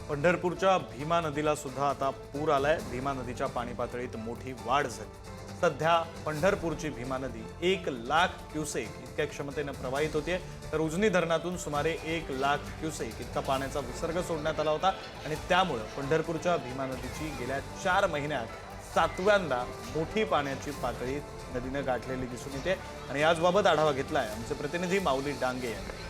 पंढरपूरच्या भीमा नदीला सुद्धा आता पूर आलाय। भीमा नदीच्या पाणी पातळीत मोठी वाढ झाली। सध्या पंढरपूरची भीमा नदी 1,00,000 क्युसेक इतक्या क्षमतेने प्रवाहित होते, तर उजनी धरणातून सुमारे 1,00,000 क्युसेक इतका पाण्याचा विसर्ग सोडण्यात आला होता आणि त्यामुळे पंढरपूरच्या भीमा नदीची गेल्या 4 महिन्यात 7व्यांदा मोठी पाण्याची पातळी नदीने गाठलेली दिसून येते। आणि याबाबत आढावा घेतलाय आमचे प्रतिनिधी माऊली डांगे यांनी।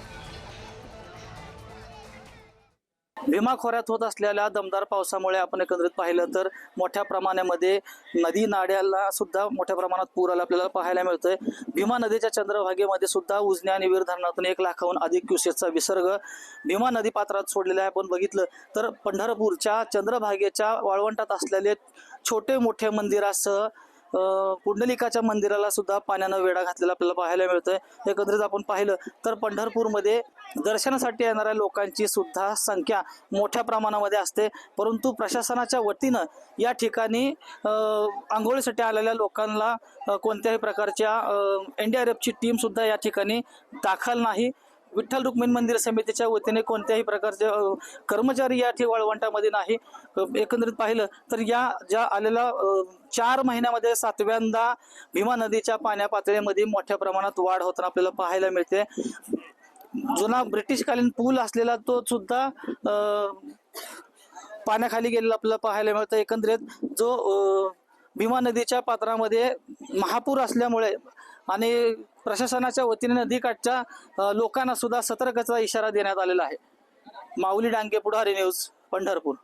भीमा खोऱ्यात होत असलेल्या दमदार पावसामुळे आपण एकंदरीत पाहिलं तर मोठ्या प्रमाणामध्ये नदी नाड्याला सुद्धा मोठ्या प्रमाणात पूर आला आपल्याला पाहायला मिळतोय। भीमा नदीच्या चंद्रभागेमध्ये सुद्धा उजनी आणि वीर धरणातून 1,00,000हून अधिक क्युसेकचा विसर्ग भीमा नदी पात्रात सोडलेला आहे। आपण बघितलं तर पंढरपूरच्या चंद्रभागेच्या वाळवंटात असलेले छोटे मोठे मंदिरासह पुंडलिकाच्या मंदिराला सुद्धा पाण्यानं वेढा घातलेला आपल्याला पाहायला मिळतोय। एकंदरीत आपण पाहिलं तर पंढरपूरमध्ये दर्शनासाठी येणाऱ्या लोकांची सुद्धा संख्या मोठ्या प्रमाणामध्ये असते, परंतु प्रशासनाच्या वतीनं या ठिकाणी आंघोळीसाठी आलेल्या लोकांना कोणत्याही प्रकारच्या NDRFची टीम सुद्धा या ठिकाणी दाखल नाही। विठ्ठल रुक्मिणी मंदिर समितीच्या वतीने कोणत्याही प्रकारचे कर्मचारी या वाळवंटामध्ये नाही। एकंदरीत पाहिलं तर या ज्या आलेल्या 4 महिन्यामध्ये 7व्यांदा भीमा नदीच्या पाण्या पातळीमध्ये मोठ्या प्रमाणात वाढ होताना आपल्याला पाहायला मिळते। जुना ब्रिटिशकालीन पूल असलेला तो सुद्धा पाण्याखाली गेलेला आपल्याला पाहायला मिळतं। एकंदरीत जो भीमा नदीच्या पात्रामध्ये महापूर असल्यामुळे आणि प्रशासनाच्या वतीने नदीकाठच्या लोकांना सुद्धा सतर्कतेचा इशारा देण्यात आलेला आहे। माऊली डांगे, पुढारी न्यूज, पंढरपूर।